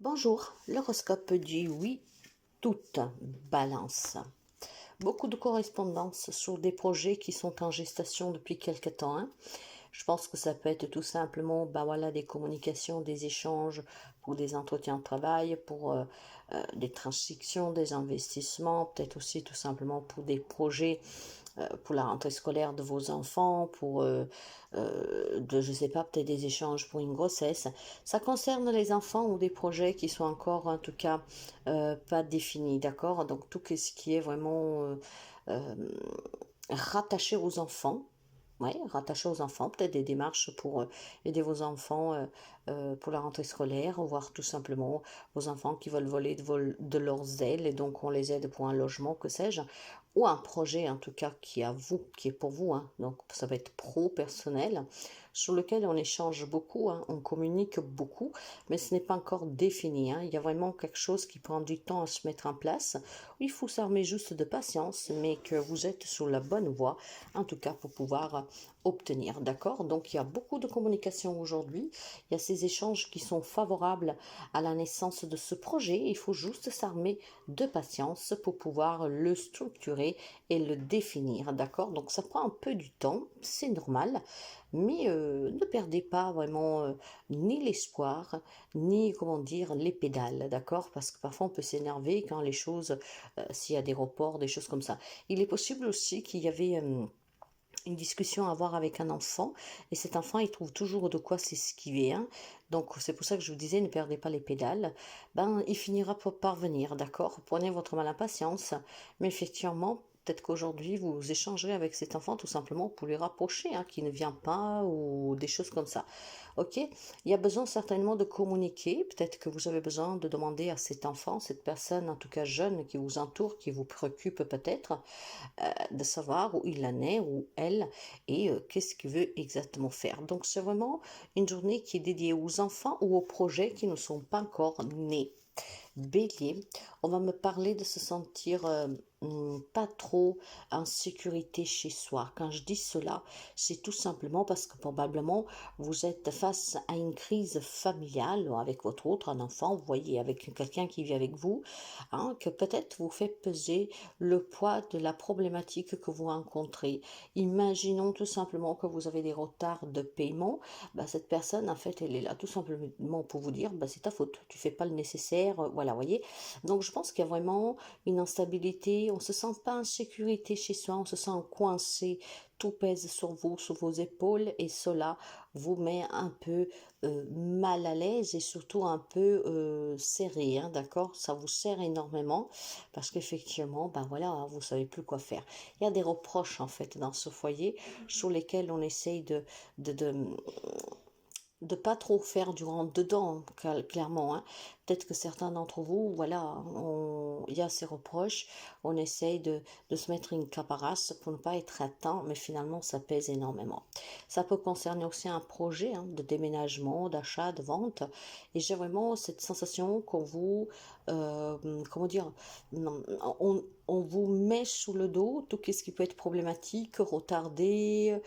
Bonjour, l'horoscope dit oui, toute balance. Beaucoup de correspondances sur des projets qui sont en gestation depuis quelque temps, hein. Je pense que ça peut être tout simplement des communications, des échanges pour des entretiens de travail, pour des transactions, des investissements, peut-être aussi tout simplement pour des projets pour la rentrée scolaire de vos enfants, pour, je sais pas, peut-être des échanges pour une grossesse. Ça concerne les enfants ou des projets qui sont encore, en tout cas, pas définis, d'accord? Donc, tout ce qui est vraiment euh, rattaché aux enfants. Ouais, rattaché aux enfants, peut-être des démarches pour aider vos enfants pour la rentrée scolaire, voire tout simplement vos enfants qui veulent voler de leurs ailes et donc on les aide pour un logement, que sais-je, ou un projet en tout cas qui est à vous, qui est pour vous, hein. Donc ça va être pro-personnel, sur lequel on échange beaucoup, hein, on communique beaucoup, mais ce n'est pas encore défini, hein. Il y a vraiment quelque chose qui prend du temps à se mettre en place. Il faut s'armer juste de patience, mais que vous êtes sur la bonne voie, en tout cas pour pouvoir obtenir, d'accord? Donc il y a beaucoup de communication aujourd'hui, il y a ces échanges qui sont favorables à la naissance de ce projet, il faut juste s'armer de patience pour pouvoir le structurer et le définir, d'accord? Donc ça prend un peu du temps, c'est normal, mais ne perdez pas vraiment ni l'espoir, ni, comment dire, les pédales, d'accord? Parce que parfois on peut s'énerver quand les choses, s'il y a des reports, des choses comme ça. Il est possible aussi qu'il y avait une discussion à avoir avec un enfant, et cet enfant, il trouve toujours de quoi s'esquiver, hein. Donc, c'est pour ça que je vous disais, ne perdez pas les pédales. Ben, il finira par parvenir, d'accord? Prenez votre mal à patience, mais effectivement, peut-être qu'aujourd'hui, vous échangerez avec cet enfant tout simplement pour lui rapprocher, hein, qu'il ne vient pas, ou des choses comme ça. Ok? Il y a besoin certainement de communiquer. Peut-être que vous avez besoin de demander à cet enfant, cette personne, en tout cas jeune, qui vous entoure, qui vous préoccupe peut-être, de savoir où il en est, où elle, et qu'est-ce qu'il veut exactement faire. Donc c'est vraiment une journée qui est dédiée aux enfants ou aux projets qui ne sont pas encore nés. Bélier, on va me parler de se sentir pas trop en sécurité chez soi. Quand je dis cela, c'est tout simplement parce que probablement vous êtes face à une crise familiale avec votre autre, un enfant, vous voyez, avec quelqu'un qui vit avec vous, hein, que peut-être vous fait peser le poids de la problématique que vous rencontrez. Imaginons tout simplement que vous avez des retards de paiement. Bah, cette personne, en fait, elle est là tout simplement pour vous dire, bah, c'est ta faute, tu fais pas le nécessaire, voilà, voyez. Donc, je pense qu'il y a vraiment une instabilité, on se sent pas en sécurité chez soi, on se sent coincé, tout pèse sur vous, sur vos épaules, et cela vous met un peu mal à l'aise et surtout un peu serré, hein, d'accord? Ça vous serre énormément parce qu'effectivement, ben voilà, vous savez plus quoi faire. Il y a des reproches en fait dans ce foyer sur lesquels on essaye de, de, de pas trop faire du rentre dedans, clairement, hein. Peut-être que certains d'entre vous, voilà, il y a ces reproches, on essaye de se mettre une caparace pour ne pas être atteint, mais finalement ça pèse énormément. Ça peut concerner aussi un projet, hein, de déménagement, d'achat, de vente, et j'ai vraiment cette sensation qu'on vous, comment dire, non, on vous met sous le dos tout ce qui peut être problématique, retardé,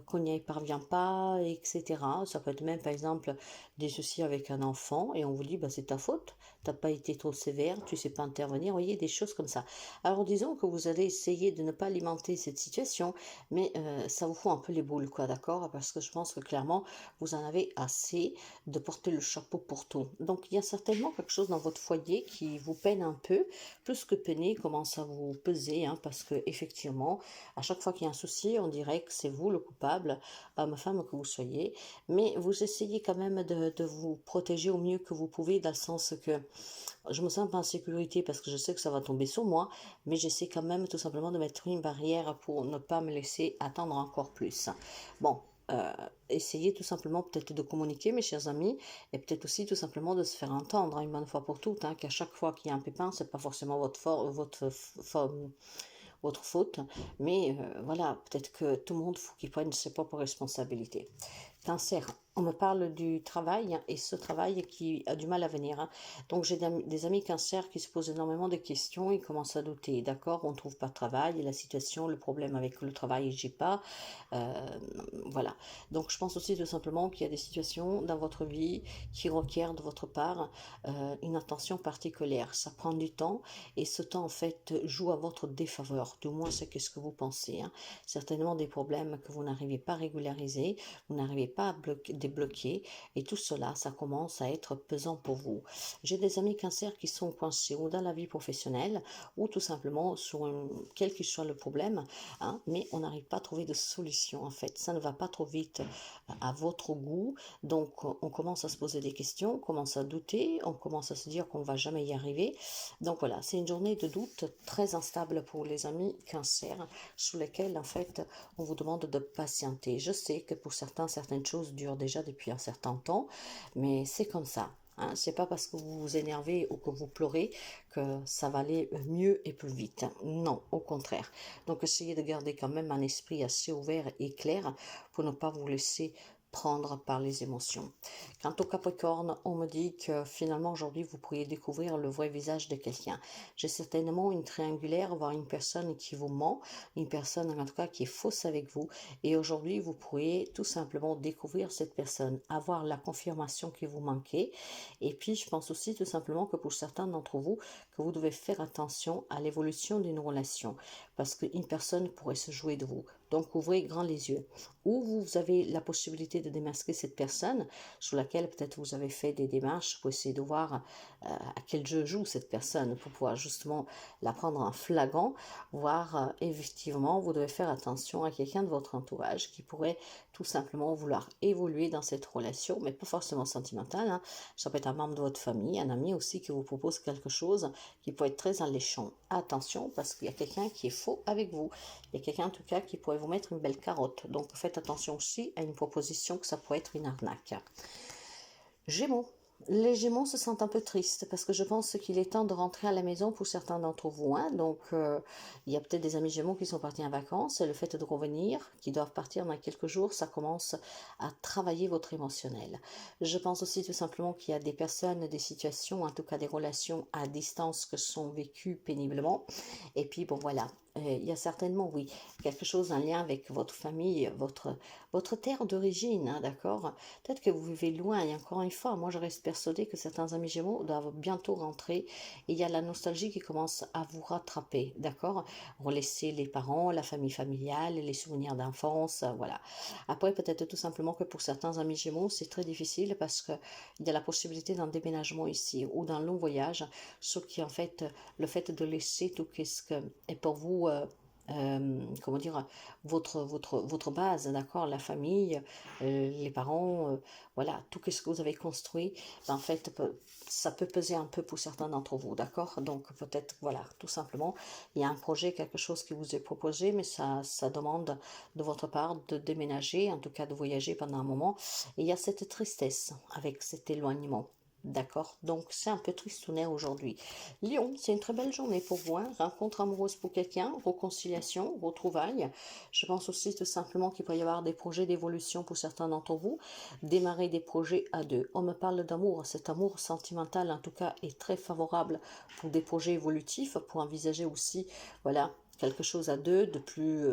qu'on n'y parvient pas, etc. Ça peut être même, par exemple, des soucis avec un enfant, et on vous dit, bah, c'est ta faute, t'as pas été trop sévère, tu sais pas intervenir, vous voyez, des choses comme ça. Alors, disons que vous allez essayer de ne pas alimenter cette situation, mais ça vous fout un peu les boules, quoi, d'accord? Parce que je pense que clairement, vous en avez assez de porter le chapeau pour tout. Donc, il y a certainement quelque chose dans votre foyer qui vous peine un peu, plus que peiner, commence à vous peser, hein, parce que effectivement, à chaque fois qu'il y a un souci, on dirait que c'est vous le coupable, ma femme que vous soyez, mais vous essayez quand même de vous protéger au mieux que vous pouvez, dans le sens que je me sens pas en sécurité parce que je sais que ça va tomber sur moi, mais j'essaie quand même tout simplement de mettre une barrière pour ne pas me laisser attendre encore plus. Bon, essayez tout simplement peut-être de communiquer, mes chers amis, et peut-être aussi tout simplement de se faire entendre, hein, une bonne fois pour toutes, hein, qu'à chaque fois qu'il y a un pépin, c'est pas forcément votre faute, mais voilà, peut-être que tout le monde faut qu'il prenne ses propres responsabilités. Cancer, on me parle du travail et ce travail qui a du mal à venir, hein. Donc j'ai des amis cancer qui se posent énormément de questions, ils commencent à douter, d'accord, on ne trouve pas de travail, et la situation, le problème avec le travail, j'ai pas, voilà. Donc je pense aussi tout simplement qu'il y a des situations dans votre vie qui requièrent de votre part une attention particulière. Ça prend du temps et ce temps en fait joue à votre défaveur, du moins c'est ce que vous pensez, hein. Certainement des problèmes que vous n'arrivez pas à régulariser, vous n'arrivez pas à débloquer et tout cela, ça commence à être pesant pour vous. J'ai des amis cancer qui sont coincés ou dans la vie professionnelle ou tout simplement sur quel que soit le problème, hein, mais on n'arrive pas à trouver de solution en fait. Ça ne va pas trop vite à votre goût, donc on commence à se poser des questions, on commence à douter, on commence à se dire qu'on ne va jamais y arriver. Donc voilà, c'est une journée de doute très instable pour les amis cancer, sous lesquels en fait on vous demande de patienter. Je sais que pour certains, certaines choses durent déjà depuis un certain temps, mais c'est comme ça. Hein, c'est pas parce que vous vous énervez ou que vous pleurez que ça va aller mieux et plus vite. Non, au contraire. Donc essayez de garder quand même un esprit assez ouvert et clair pour ne pas vous laisser prendre par les émotions. Quant au Capricorne, on me dit que finalement aujourd'hui vous pourriez découvrir le vrai visage de quelqu'un. J'ai certainement une triangulaire, voire une personne qui vous ment, une personne en tout cas qui est fausse avec vous. Et aujourd'hui vous pourriez tout simplement découvrir cette personne, avoir la confirmation qui vous manquait. Et puis je pense aussi tout simplement que pour certains d'entre vous, que vous devez faire attention à l'évolution d'une relation. Parce qu'une personne pourrait se jouer de vous. Donc ouvrez grand les yeux. Ou vous avez la possibilité de démasquer cette personne sur laquelle peut-être vous avez fait des démarches pour essayer de voir à quel jeu joue cette personne pour pouvoir justement la prendre en flagrant, voire effectivement vous devez faire attention à quelqu'un de votre entourage qui pourrait tout simplement vouloir évoluer dans cette relation, mais pas forcément sentimentale, hein. Ça peut être un membre de votre famille, un ami aussi qui vous propose quelque chose qui peut être très alléchant. Attention parce qu'il y a quelqu'un qui est faux avec vous. Il y a quelqu'un en tout cas qui pourrait vous mettre une belle carotte. Donc faites attention aussi à une proposition que ça pourrait être une arnaque. Gémeaux. Les Gémeaux se sentent un peu tristes parce que je pense qu'il est temps de rentrer à la maison pour certains d'entre vous, hein. Donc, il y a peut-être des amis Gémeaux qui sont partis en vacances et le fait de revenir, qui doivent partir dans quelques jours, ça commence à travailler votre émotionnel. Je pense aussi tout simplement qu'il y a des personnes, des situations, en tout cas des relations à distance que sont vécues péniblement. Et puis, bon, voilà. Il y a certainement, oui, quelque chose en lien avec votre famille, votre terre d'origine, hein, d'accord? Peut-être que vous vivez loin, et encore une fois, moi je reste persuadée que certains amis Gémeaux doivent bientôt rentrer, et il y a la nostalgie qui commence à vous rattraper, d'accord? Relaisser les parents, la famille familiale, les souvenirs d'enfance, voilà. Après, peut-être tout simplement que pour certains amis Gémeaux, c'est très difficile parce qu'il y a la possibilité d'un déménagement ici, ou d'un long voyage, ce qui en fait, le fait de laisser tout ce que est pour vous comment dire, votre base, d'accord, la famille, les parents, voilà, tout ce que vous avez construit, ben, en fait, ça peut peser un peu pour certains d'entre vous, d'accord? Donc peut-être, voilà, tout simplement, il y a un projet, quelque chose qui vous est proposé, mais ça demande de votre part de déménager, en tout cas de voyager pendant un moment, et il y a cette tristesse avec cet éloignement. D'accord, donc c'est un peu tristounet aujourd'hui. Lion, c'est une très belle journée pour vous, hein. Rencontre amoureuse pour quelqu'un, réconciliation, retrouvailles. Je pense aussi tout simplement qu'il peut y avoir des projets d'évolution pour certains d'entre vous. Démarrer des projets à deux. On me parle d'amour, cet amour sentimental en tout cas est très favorable pour des projets évolutifs, pour envisager aussi, voilà, quelque chose à deux de plus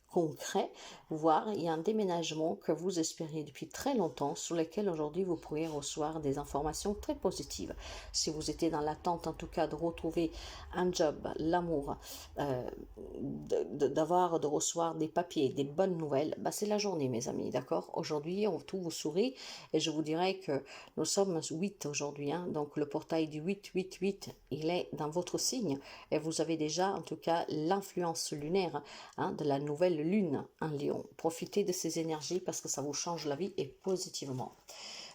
concret, voire il y a un déménagement que vous espériez depuis très longtemps sur lequel aujourd'hui vous pourriez recevoir des informations très positives. Si vous étiez dans l'attente en tout cas de retrouver un job, l'amour, de recevoir des papiers, des bonnes nouvelles, bah c'est la journée mes amis, d'accord? Aujourd'hui tout vous sourit et je vous dirais que nous sommes 8 aujourd'hui, hein, donc le portail du 888 il est dans votre signe et vous avez déjà en tout cas l'influence lunaire, hein, de la nouvelle lune en Lion. Profitez de ces énergies parce que ça vous change la vie et positivement.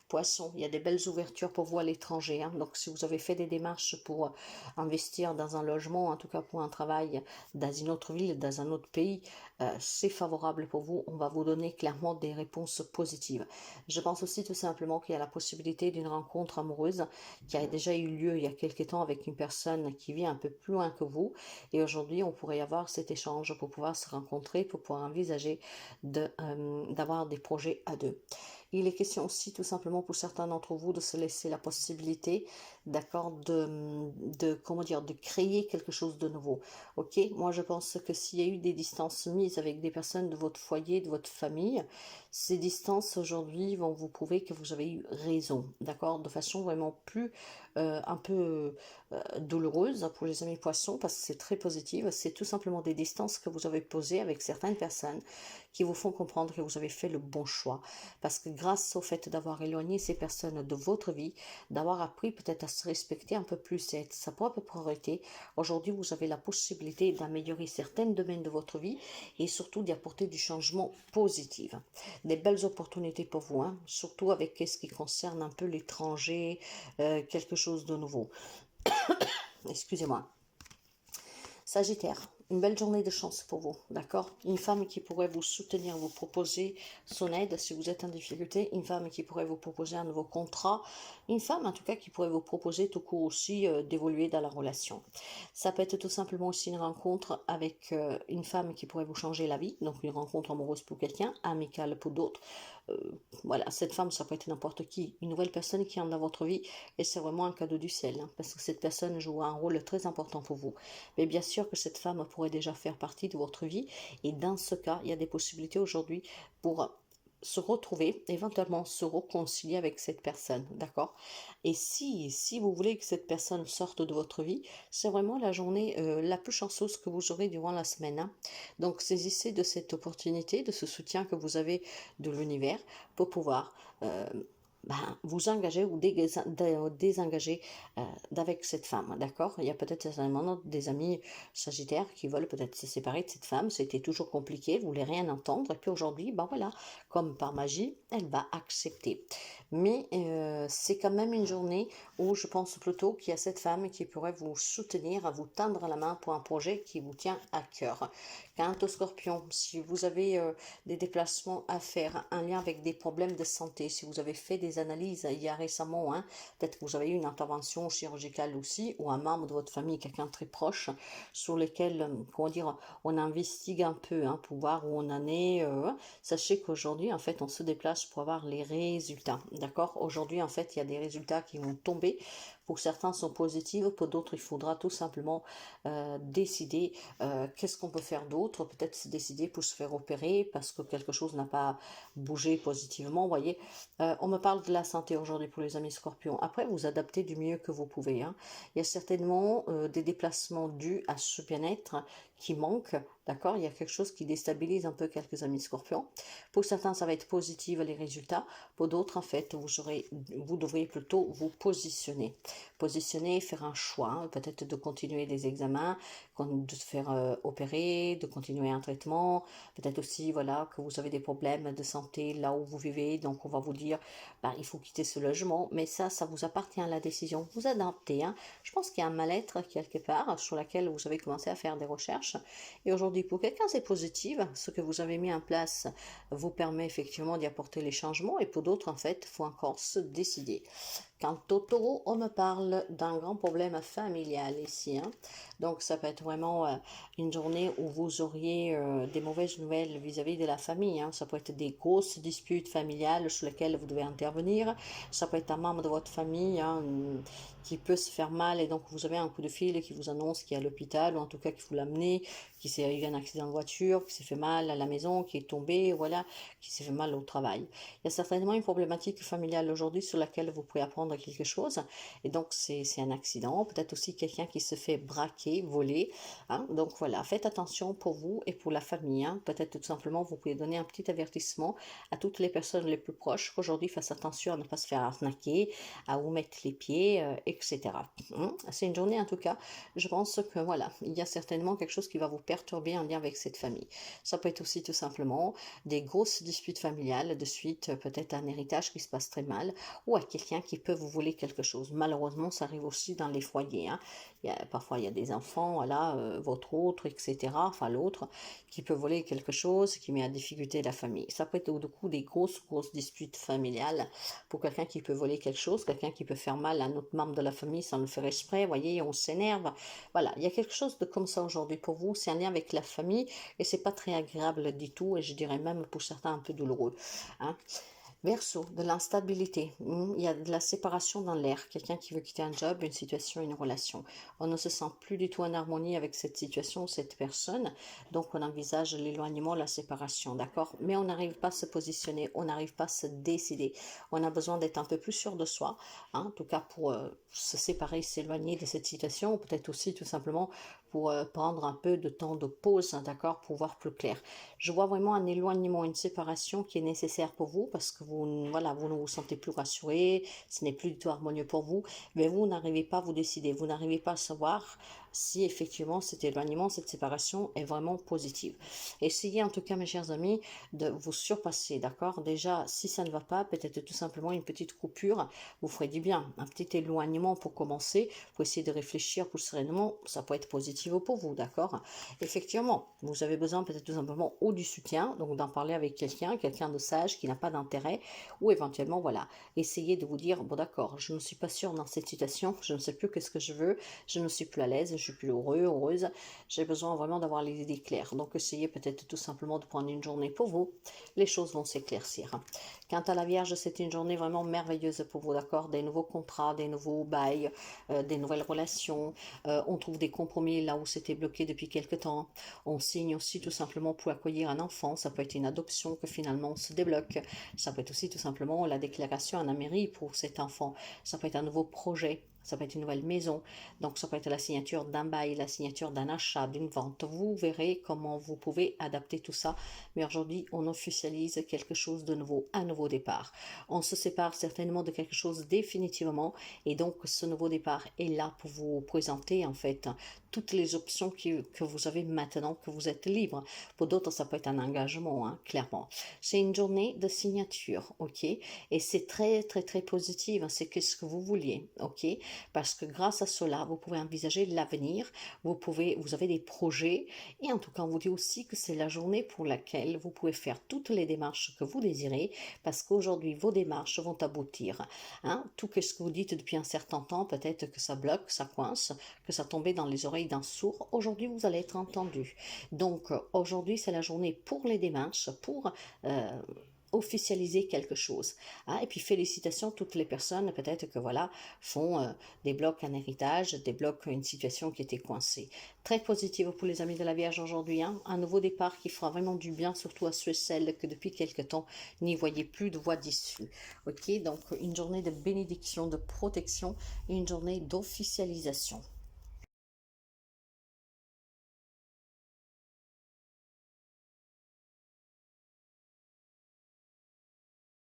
Poisson, il y a des belles ouvertures pour vous à l'étranger, hein. Donc si vous avez fait des démarches pour investir dans un logement, en tout cas pour un travail dans une autre ville, dans un autre pays, c'est favorable pour vous, on va vous donner clairement des réponses positives. Je pense aussi tout simplement qu'il y a la possibilité d'une rencontre amoureuse qui a déjà eu lieu il y a quelque temps avec une personne qui vit un peu plus loin que vous, et aujourd'hui on pourrait avoir cet échange pour pouvoir se rencontrer, pour pouvoir envisager d'avoir des projets à deux. Il est question aussi tout simplement pour certains d'entre vous de se laisser la possibilité, d'accord, comment dire, de créer quelque chose de nouveau. Ok, moi je pense que s'il y a eu des distances mises avec des personnes de votre foyer, de votre famille, ces distances aujourd'hui vont vous prouver que vous avez eu raison, d'accord, de façon vraiment plus un peu douloureuse pour les amis poissons, parce que c'est très positif. C'est tout simplement des distances que vous avez posées avec certaines personnes qui vous font comprendre que vous avez fait le bon choix, parce que grâce au fait d'avoir éloigné ces personnes de votre vie, d'avoir appris peut-être à se respecter un peu plus et être sa propre priorité, aujourd'hui vous avez la possibilité d'améliorer certains domaines de votre vie et surtout d'y apporter du changement positif. Des belles opportunités pour vous, hein, surtout avec ce qui concerne un peu l'étranger, quelque chose de nouveau. Excusez-moi. Sagittaire, une belle journée de chance pour vous, d'accord? Une femme qui pourrait vous soutenir, vous proposer son aide si vous êtes en difficulté, une femme qui pourrait vous proposer un nouveau contrat, une femme en tout cas qui pourrait vous proposer tout court aussi d'évoluer dans la relation. Ça peut être tout simplement aussi une rencontre avec une femme qui pourrait vous changer la vie, donc une rencontre amoureuse pour quelqu'un, amicale pour d'autres. Voilà, cette femme, ça peut être n'importe qui, une nouvelle personne qui entre dans votre vie, et c'est vraiment un cadeau du ciel, hein, parce que cette personne joue un rôle très important pour vous. Mais bien sûr que cette femme pourrait déjà faire partie de votre vie, et dans ce cas, il y a des possibilités aujourd'hui pour se retrouver, éventuellement se réconcilier avec cette personne, d'accord? Et si vous voulez que cette personne sorte de votre vie, c'est vraiment la journée la plus chanceuse que vous aurez durant la semaine, hein. Donc saisissez de cette opportunité, de ce soutien que vous avez de l'univers pour pouvoir vous engager ou désengager d'avec cette femme, d'accord? Il y a peut-être certainement des amis sagittaires qui veulent peut-être se séparer de cette femme, c'était toujours compliqué, vous voulez rien entendre, et puis aujourd'hui, ben voilà, comme par magie, elle va accepter. Mais c'est quand même une journée où je pense plutôt qu'il y a cette femme qui pourrait vous soutenir, vous tendre la main pour un projet qui vous tient à cœur. Quant au Scorpion, si vous avez des déplacements à faire, un lien avec des problèmes de santé, si vous avez fait des analyses il y a récemment, hein, peut-être que vous avez eu une intervention chirurgicale aussi, ou un membre de votre famille, quelqu'un de très proche, sur lesquels, comment dire, on investigue un peu, hein, pour voir où on en est. Sachez qu'aujourd'hui, en fait, on se déplace pour avoir les résultats, d'accord? Aujourd'hui, en fait, il y a des résultats qui vont tomber. Pour certains sont positifs, pour d'autres, il faudra tout simplement décider qu'est-ce qu'on peut faire d'autre, peut-être se décider pour se faire opérer parce que quelque chose n'a pas bougé positivement, vous voyez. On me parle de la santé aujourd'hui pour les amis scorpions. Après, vous adaptez du mieux que vous pouvez, hein. Il y a certainement des déplacements dus à ce bien-être qui manque, d'accord? Il y a quelque chose qui déstabilise un peu quelques amis scorpions. Pour certains, ça va être positif les résultats. Pour d'autres, en fait, vous devriez plutôt vous positionner. Positionner, faire un choix, hein, peut-être de continuer des examens, de se faire opérer, de continuer un traitement, peut-être aussi voilà que vous avez des problèmes de santé là où vous vivez, donc on va vous dire bah, il faut quitter ce logement, mais ça vous appartient à la décision, vous adaptez, hein. Je pense qu'il y a un mal-être quelque part sur laquelle vous avez commencé à faire des recherches, et aujourd'hui pour quelqu'un c'est positif, ce que vous avez mis en place vous permet effectivement d'y apporter les changements, et pour d'autres en fait il faut encore se décider. Quant au taureau, on me parle d'un grand problème familial ici, hein. Donc ça peut être vraiment une journée où vous auriez des mauvaises nouvelles vis-à-vis de la famille, hein. Ça peut être des grosses disputes familiales sur lesquelles vous devez intervenir. Ça peut être un membre de votre famille, hein, qui peut se faire mal, et donc vous avez un coup de fil qui vous annonce qu'il est à l'hôpital, ou en tout cas qu'il faut l'amener, qu'il s'est eu un accident de voiture, qu'il s'est fait mal à la maison, qu'il est tombé, voilà, qu'il s'est fait mal au travail. Il y a certainement une problématique familiale aujourd'hui sur laquelle vous pourrez apprendre quelque chose, et donc c'est un accident, peut-être aussi quelqu'un qui se fait braquer, voler, hein. Donc voilà, faites attention pour vous et pour la famille, hein. Peut-être tout simplement vous pouvez donner un petit avertissement à toutes les personnes les plus proches qu'aujourd'hui fassent attention à ne pas se faire arnaquer, à où mettre les pieds, etc. C'est une journée en tout cas, je pense que voilà, il y a certainement quelque chose qui va vous perturbé en lien avec cette famille. Ça peut être aussi tout simplement des grosses disputes familiales, de suite peut-être un héritage qui se passe très mal, ou à quelqu'un qui peut vous voler quelque chose. Malheureusement, ça arrive aussi dans les foyers, hein. Parfois, il y a des enfants, voilà, votre autre, etc., enfin l'autre, qui peut voler quelque chose, qui met en difficulté la famille. Ça peut être du coup des grosses disputes familiales pour quelqu'un qui peut voler quelque chose, quelqu'un qui peut faire mal à un autre membre de la famille sans le faire exprès, vous voyez, on s'énerve. Voilà, il y a quelque chose de comme ça aujourd'hui pour vous, c'est un lien avec la famille et c'est pas très agréable du tout et je dirais même pour certains un peu douloureux, hein. Verseau, de l'instabilité. Il y a de la séparation dans l'air. Quelqu'un qui veut quitter un job, une situation, une relation. On ne se sent plus du tout en harmonie avec cette situation, cette personne. Donc, on envisage l'éloignement, la séparation, d'accord? Mais on n'arrive pas à se positionner, on n'arrive pas à se décider. On a besoin d'être un peu plus sûr de soi, hein, en tout cas pour se séparer, s'éloigner de cette situation, ou peut-être aussi tout simplement pour prendre un peu de temps de pause, hein, d'accord, pour voir plus clair. Je vois vraiment un éloignement, une séparation qui est nécessaire pour vous parce que vous, voilà, vous ne vous sentez plus rassuré, ce n'est plus du tout harmonieux pour vous, mais vous n'arrivez pas à vous décider, vous n'arrivez pas à savoir si effectivement cet éloignement, cette séparation est vraiment positive. Essayez en tout cas, mes chers amis, de vous surpasser, d'accord? Déjà, si ça ne va pas, peut-être tout simplement une petite coupure vous ferait du bien, un petit éloignement pour commencer, pour essayer de réfléchir plus sereinement, ça peut être positif pour vous, d'accord? Effectivement, vous avez besoin peut-être tout simplement ou du soutien, donc d'en parler avec quelqu'un de sage qui n'a pas d'intérêt, ou éventuellement, voilà, essayez de vous dire, bon d'accord, je ne suis pas sûre dans cette situation, je ne sais plus qu'est-ce que je veux, je ne suis plus à l'aise, je suis plus heureuse, j'ai besoin vraiment d'avoir les idées claires. Donc essayez peut-être tout simplement de prendre une journée pour vous, les choses vont s'éclaircir. Quant à la Vierge, c'est une journée vraiment merveilleuse pour vous, d'accord? Des nouveaux contrats, des nouveaux bails, des nouvelles relations, on trouve des compromis là où c'était bloqué depuis quelque temps. On signe aussi tout simplement pour accueillir un enfant, ça peut être une adoption que finalement on se débloque, ça peut être aussi tout simplement la déclaration à la mairie pour cet enfant, ça peut être un nouveau projet, ça peut être une nouvelle maison, donc ça peut être la signature d'un bail, la signature d'un achat, d'une vente. Vous verrez comment vous pouvez adapter tout ça, mais aujourd'hui on officialise quelque chose de nouveau, un nouveau départ. On se sépare certainement de quelque chose définitivement et donc ce nouveau départ est là pour vous présenter en fait toutes les options que vous avez maintenant, que vous êtes libre. Pour d'autres, ça peut être un engagement, hein, clairement. C'est une journée de signature, ok? Et c'est très positif, hein, c'est ce que vous vouliez, ok? Parce que grâce à cela, vous pouvez envisager l'avenir, vous avez des projets, et en tout cas, on vous dit aussi que c'est la journée pour laquelle vous pouvez faire toutes les démarches que vous désirez, parce qu'aujourd'hui, vos démarches vont aboutir, hein? Tout ce que vous dites depuis un certain temps, peut-être que ça bloque, ça coince, que ça tombait dans les oreilles d'un sourd, aujourd'hui vous allez être entendu. Donc aujourd'hui c'est la journée pour les démarches, pour officialiser quelque chose, hein. Et puis félicitations à toutes les personnes peut-être que voilà font débloquent un héritage, débloquent une situation qui était coincée. Très positive pour les amis de la Vierge aujourd'hui, hein. Un nouveau départ qui fera vraiment du bien, surtout à ceux et celles que depuis quelque temps n'y voyaient plus de voie d'issue. Ok, donc une journée de bénédiction, de protection, une journée d'officialisation.